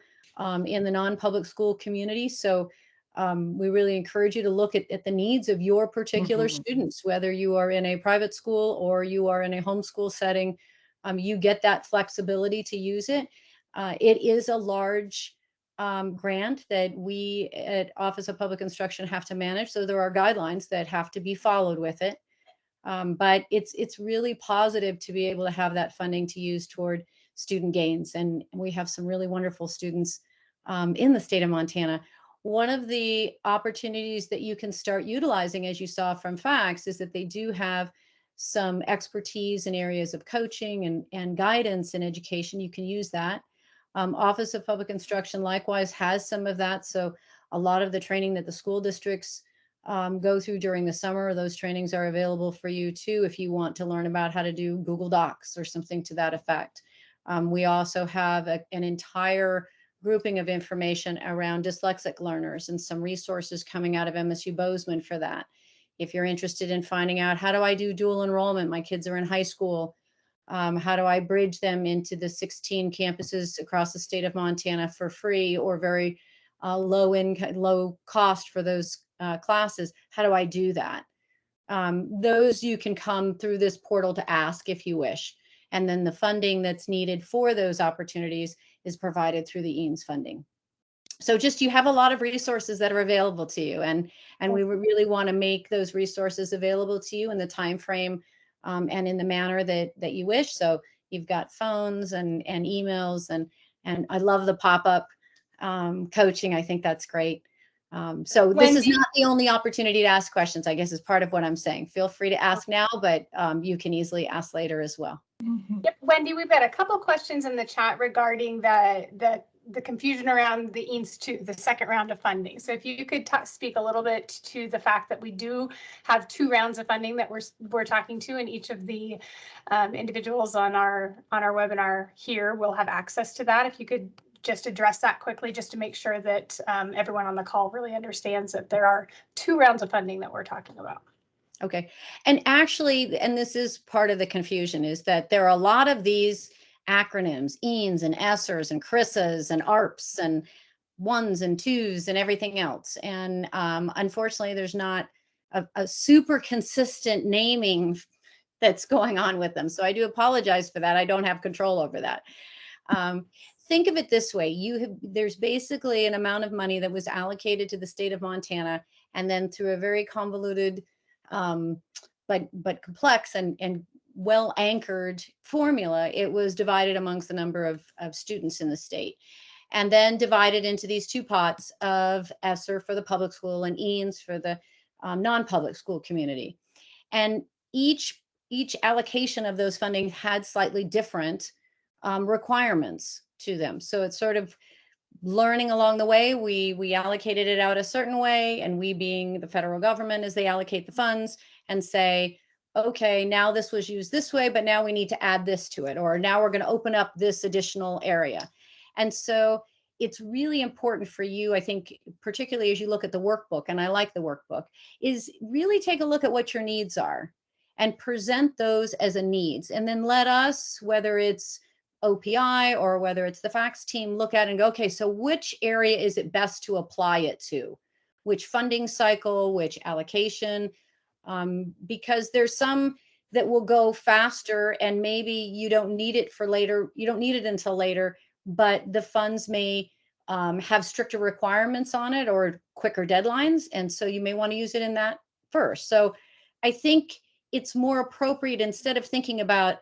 in the non-public school community. So we really encourage you to look at the needs of your particular students, whether you are in a private school or you are in a homeschool setting. You get that flexibility to use it. It is a large grant that we at Office of Public Instruction have to manage. So there are guidelines that have to be followed with it. But it's really positive to be able to have that funding to use toward student gains. And we have some really wonderful students in the state of Montana. One of the opportunities that you can start utilizing, as you saw from FACTS, is that they do have some expertise in areas of coaching and guidance in education. You can use that. Office of Public Instruction likewise has some of that. So a lot of the training that the school districts go through during the summer, those trainings are available for you too if you want to learn about how to do Google Docs or something to that effect. We also have an entire grouping of information around dyslexic learners and some resources coming out of MSU Bozeman for that. If you're interested in finding out, how do I do dual enrollment? My kids are in high school. How do I bridge them into the 16 campuses across the state of Montana for free or very low cost for those classes? How do I do that? Those you can come through this portal to ask if you wish. And then the funding that's needed for those opportunities is provided through the EANS funding. So just you have a lot of resources that are available to you, and we really want to make those resources available to you in the time frame and in the manner that you wish. So you've got phones and emails, and I love the pop-up coaching. I think that's great. So this is not the only opportunity to ask questions, I guess, is part of what I'm saying. Feel free to ask now, but you can easily ask later as well. Yep, Wendy, we've got a couple questions in the chat regarding the confusion around the EANS 2, the second round of funding. So if you could speak a little bit to the fact that we do have 2 rounds of funding that we're talking to, and each of the individuals on our webinar here will have access to that. If you could just address that quickly, just to make sure that everyone on the call really understands that there are 2 rounds of funding that we're talking about. Okay. And actually, and this is part of the confusion, is that there are a lot of these acronyms, EANS and ESSERs and CRISAs and ARPs and 1s and 2s and everything else. And unfortunately, there's not a super consistent naming that's going on with them. So I do apologize for that. I don't have control over that. Think of it this way. There's basically an amount of money that was allocated to the state of Montana, and then through a very convoluted but complex and well anchored formula, it was divided amongst the number of students in the state, and then divided into these 2 pots of ESSER for the public school and EANS for the non-public school community. And each allocation of those funding had slightly different requirements to them. So it's sort of learning along the way. We allocated it out a certain way, and we, being the federal government, as they allocate the funds and say, okay, now this was used this way, but now we need to add this to it, or now we're going to open up this additional area. And so it's really important for you, I think, particularly as you look at the workbook, and I like the workbook, is really take a look at what your needs are and present those as a needs. And then let us, whether it's OPI or whether it's the FACTS team, look at it and go, okay, so which area is it best to apply it to? Which funding cycle, which allocation? Because there's some that will go faster, and maybe you don't need it for later. You don't need it until later, but the funds may have stricter requirements on it or quicker deadlines. And so you may want to use it in that first. So I think it's more appropriate, instead of thinking about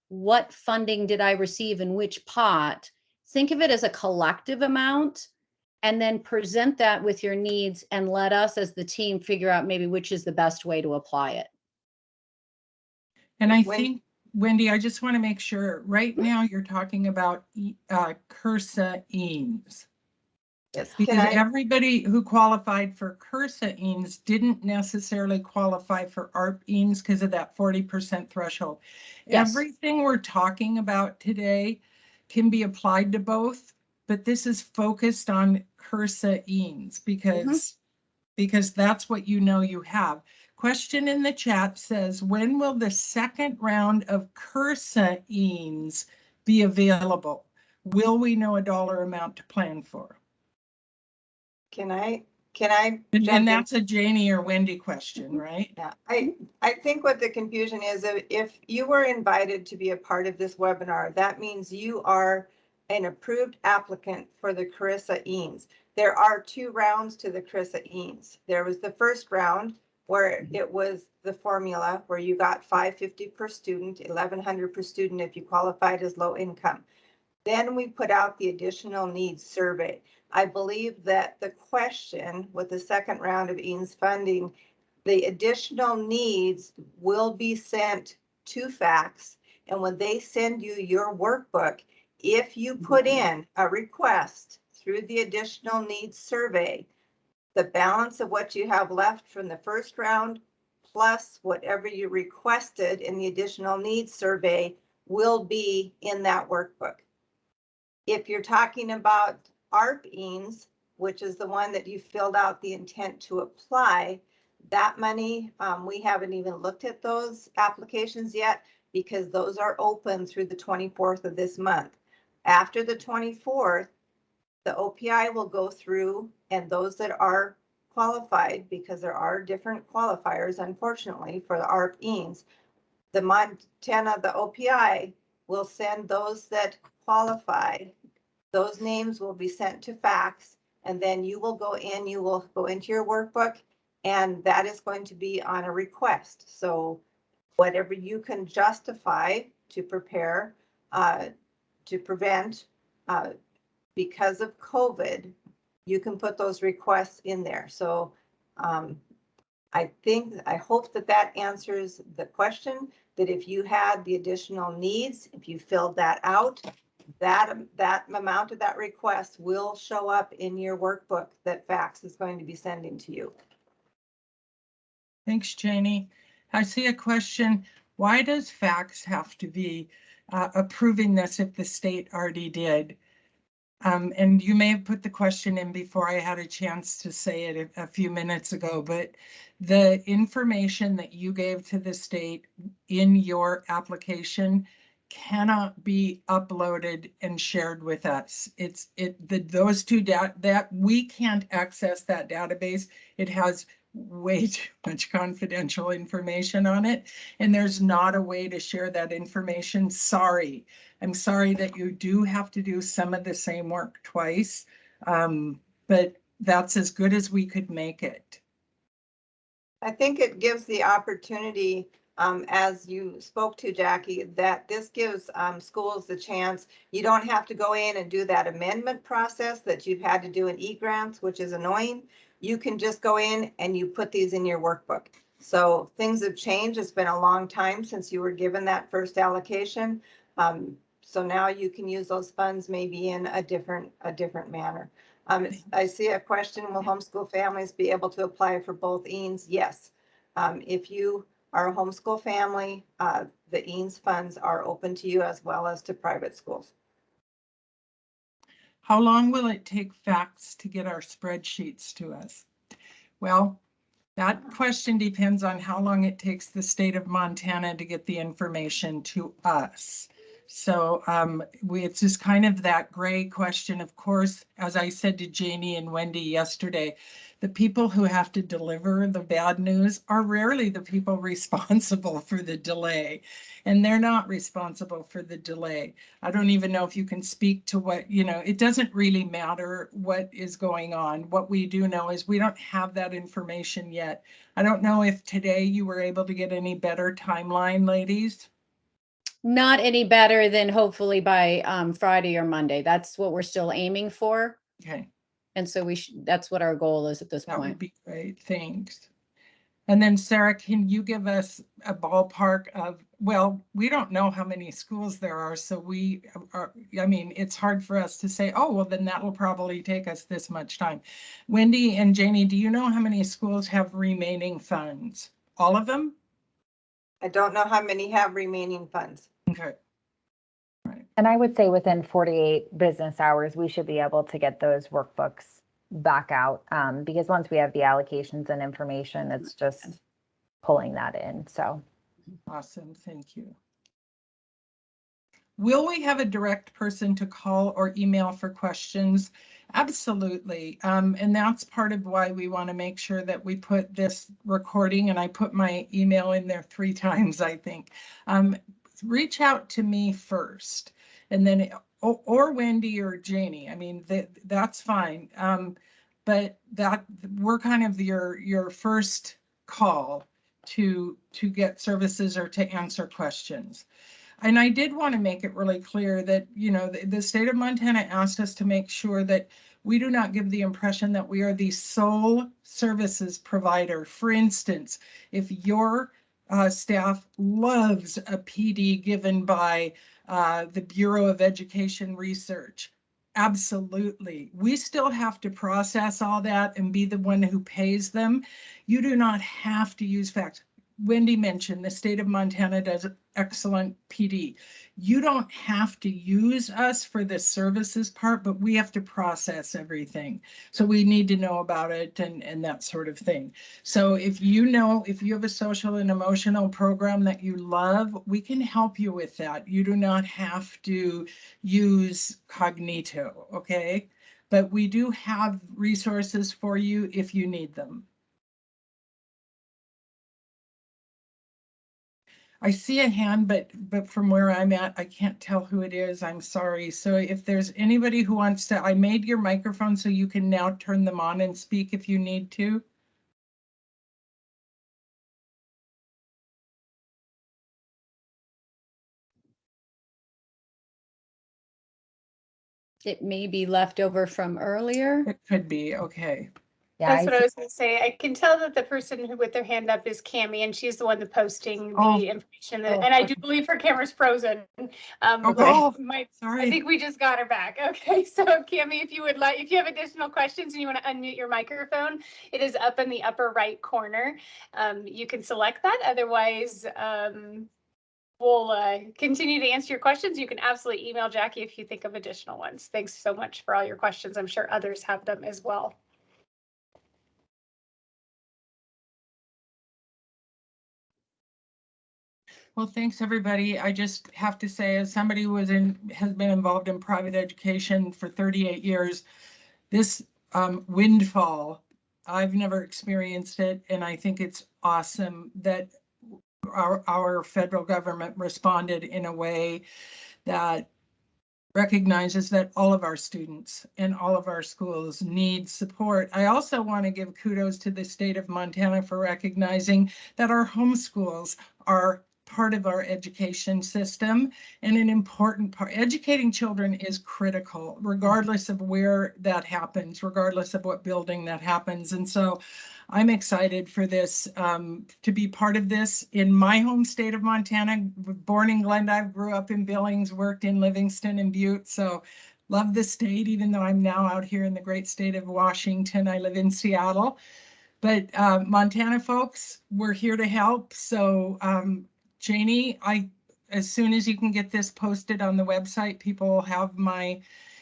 what funding did I receive in which pot, think of it as a collective amount, and then present that with your needs, and let us as the team figure out maybe which is the best way to apply it. And I think, Wendy, I just want to make sure, right now you're talking about CRSA EANS. Yes. Because everybody who qualified for CRSA EANS didn't necessarily qualify for ARP EANS because of that 40% threshold. Yes. Everything we're talking about today can be applied to both, but this is focused on CRSA EANS because that's what you know you have. Question in the chat says, when will the second round of CRSA EANS be available? Will we know a dollar amount to plan for? Can I? And that's a Janie or Wendy question, right? Yeah, I think what the confusion is, if you were invited to be a part of this webinar, that means you are an approved applicant for the CRSA EANS. There are 2 rounds to the CRSA EANS. There was the first round where it was the formula where you got $550 per student, $1,100 per student if you qualified as low income. Then we put out the additional needs survey. I believe that the question with the second round of EANS funding, the additional needs will be sent to FACTS. And when they send you your workbook, if you put in a request through the additional needs survey, the balance of what you have left from the first round plus whatever you requested in the additional needs survey will be in that workbook. If you're talking about ARP EANS, which is the one that you filled out the intent to apply, that money, we haven't even looked at those applications yet because those are open through the 24th of this month. After the 24th, the OPI will go through, and those that are qualified, because there are different qualifiers, unfortunately, for the ARP EANS, the Montana, the OPI will send those that qualify. Those names will be sent to FACTS, and then you will go into your workbook, and that is going to be on a request. So whatever you can justify to prepare to prevent, because of COVID, you can put those requests in there. So I hope that answers the question, that if you had the additional needs, if you filled that out, that amount of that request will show up in your workbook that FACTS is going to be sending to you. Thanks, Janie. I see a question. Why does FACTS have to be approving this if the state already did? And you may have put the question in before I had a chance to say it a few minutes ago, but the information that you gave to the state in your application cannot be uploaded and shared with us. Those two that we can't access that database. It has way too much confidential information on it, and there's not a way to share that information. Sorry. I'm sorry that you do have to do some of the same work twice, but that's as good as we could make it. I think it gives the opportunity, as you spoke to, Jackie, that this gives schools the chance. You don't have to go in and do that amendment process that you've had to do in eGrants, which is annoying. You can just go in and you put these in your workbook. So things have changed. It's been a long time since you were given that first allocation. So now you can use those funds maybe in a different manner. I see a question, will homeschool families be able to apply for both EANS? Yes. If you are a homeschool family, the EANS funds are open to you as well as to private schools. How long will it take FACTS to get our spreadsheets to us? Well, that question depends on how long it takes the state of Montana to get the information to us. So it's just kind of that gray question. Of course, as I said to Janie and Wendy yesterday, the people who have to deliver the bad news are rarely the people responsible for the delay. And they're not responsible for the delay. I don't even know if you can speak to what, it doesn't really matter what is going on. What we do know is we don't have that information yet. I don't know if today you were able to get any better timeline, ladies. Not any better than hopefully by Friday or Monday. That's what we're still aiming for. Okay. And so that's what our goal is at this That point. would be great. Thanks. And then Sarah, can you give us a ballpark of, well, we don't know how many schools there are. So it's hard for us to say, oh, well, then that will probably take us this much time. Wendy and Janie, do you know how many schools have remaining funds? All of them? I don't know how many have remaining funds. Okay. Right. And I would say within 48 business hours, we should be able to get those workbooks back out, because once we have the allocations and information, it's just pulling that in. So awesome. Thank you. Will we have a direct person to call or email for questions? Absolutely. And that's part of why we want to make sure that we put this recording, and I put my email in there 3 times, I think. Reach out to me first, and then or Wendy or Janie. I mean, that's fine. But that we're kind of your first call to get services or to answer questions. And I did want to make it really clear that, the state of Montana asked us to make sure that we do not give the impression that we are the sole services provider. For instance, if your staff loves a PD given by the Bureau of Education Research, absolutely. We still have to process all that and be the one who pays them. You do not have to use FACTS. Wendy mentioned the state of Montana does excellent PD. You don't have to use us for the services part, but we have to process everything. So we need to know about it and that sort of thing. So if you have a social and emotional program that you love, we can help you with that. You do not have to use Cognito, okay? But we do have resources for you if you need them. I see a hand, but from where I'm at, I can't tell who it is. I'm sorry. So if there's anybody who wants to, I made your microphone so you can now turn them on and speak if you need to. It may be left over from earlier. It could be, okay. Yeah, That's what I was going to say. I can tell that the person who with their hand up is Cami, and she's the one that's posting the Oh. information. Oh, And I do believe her camera's frozen. Okay. I Sorry. think we just got her back. Okay, so Cami, if you would like, if you have additional questions and you want to unmute your microphone, it is up in the upper right corner. You can select that. Otherwise, we'll continue to answer your questions. You can absolutely email Jackie if you think of additional ones. Thanks so much for all your questions. I'm sure others have them as well. Well, thanks, everybody. I just have to say, as somebody who has been involved in private education for 38 years, this windfall, I've never experienced it, and I think it's awesome that our federal government responded in a way that recognizes that all of our students and all of our schools need support. I also want to give kudos to the state of Montana for recognizing that our homeschools are part of our education system and an important part. Educating children is critical, regardless of where that happens, regardless of what building that happens. And so I'm excited for this, to be part of this in my home state of Montana. Born in Glendive, grew up in Billings, worked in Livingston and Butte. So love the state, even though I'm now out here in the great state of Washington. I live in Seattle. But Montana folks, we're here to help. So Janie, as soon as you can get this posted on the website, people will have my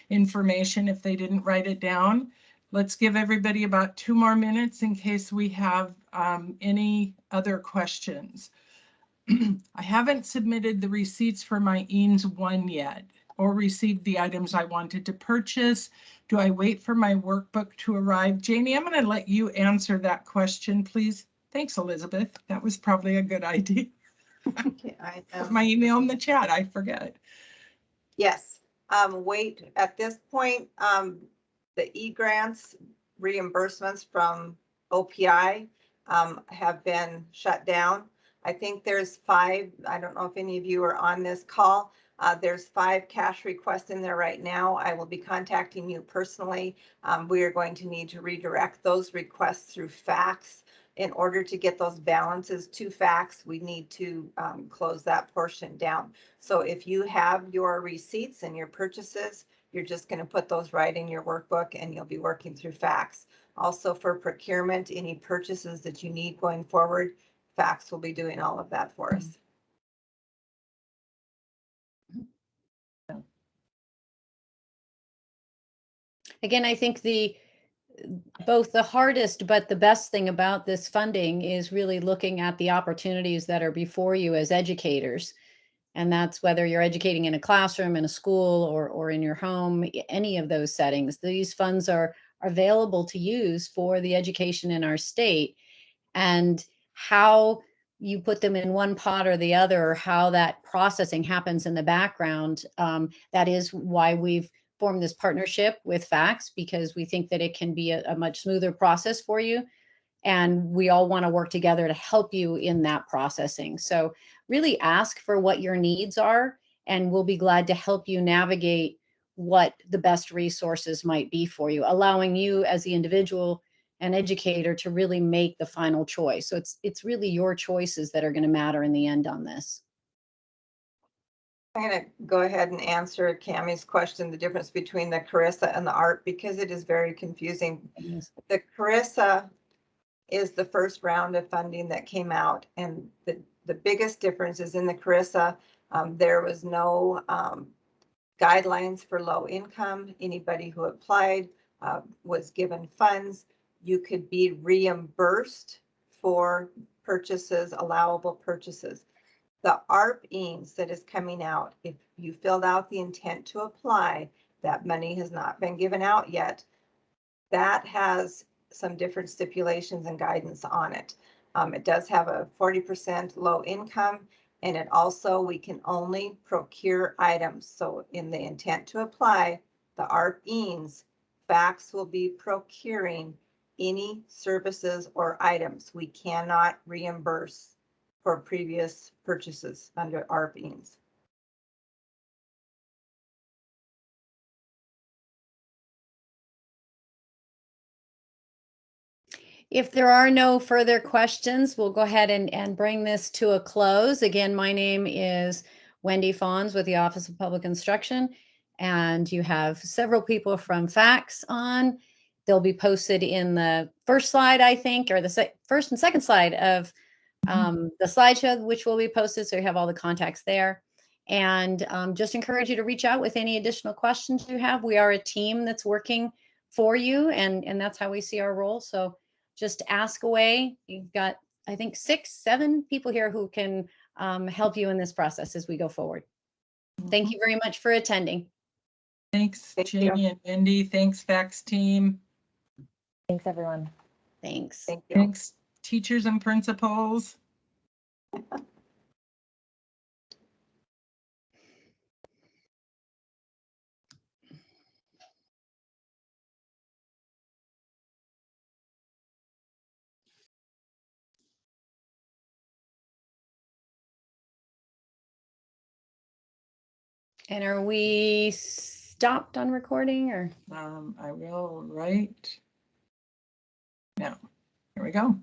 information if they didn't write it down. Let's give everybody about 2 more minutes in case we have any other questions. I haven't submitted the receipts for my EANS 1 yet, or received the items I wanted to purchase. Do I wait for my workbook to arrive? Janie, I'm going to let you answer that question, please. Thanks, Elizabeth. That was probably a good idea. Okay, Put my email in the chat, I forget. Yes, wait, at this point, the e-grants reimbursements from OPI have been shut down. I think there's 5, I don't know if any of you are on this call. There's 5 cash requests in there right now. I will be contacting you personally. We are going to need to redirect those requests through fax. In order to get those balances to fax, we need to close that portion down. So if you have your receipts and your purchases, you're just going to put those right in your workbook and you'll be working through fax. Also for procurement, any purchases that you need going forward, fax will be doing all of that for us. Again, I think both the hardest but the best thing about this funding is really looking at the opportunities that are before you as educators. And that's whether you're educating in a classroom, in a school, or in your home, any of those settings. These funds are available to use for the education in our state. And how you put them in one pot or the other, or how that processing happens in the background, that is why we've formed this partnership with wFACTS, because we think that it can be a much smoother process for you. And we all want to work together to help you in that processing. So really ask for what your needs are, and we'll be glad to help you navigate what the best resources might be for you, allowing you as the individual and educator to really make the final choice. So it's really your choices that are going to matter in the end on this. I'm going to go ahead and answer Cammie's question, the difference between the Carissa and the ARP, because it is very confusing. The Carissa is the first round of funding that came out, and the biggest difference is in the Carissa, there was no guidelines for low income. Anybody who applied was given funds. You could be reimbursed for purchases, allowable purchases. The ARP EANS that is coming out, if you filled out the intent to apply, that money has not been given out yet. That has some different stipulations and guidance on it. It does have a 40% low income, and it also, we can only procure items. So in the intent to apply, the ARP EANS, wFACTS will be procuring any services or items. We cannot reimburse for previous purchases under ARP EANS. If there are no further questions, we'll go ahead and bring this to a close. Again, my name is Wendy Fawns with the Office of Public Instruction, and you have several people from FACTS on. They'll be posted in the first slide, I think, or the first and second slide of the slideshow, which will be posted, so you have all the contacts there. And just encourage you to reach out with any additional questions you have. We are a team that's working for you, and that's how we see our role. So just ask away. You've got, I think, 6, 7 people here who can help you in this process as we go forward. Thank you very much for attending. Thanks, Thank Jamie you. and Wendy. Thanks, FACTS team. Thanks, everyone. Thanks. Thank you. Thanks, teachers and principals. And are we stopped on recording or? I will right now. Here we go.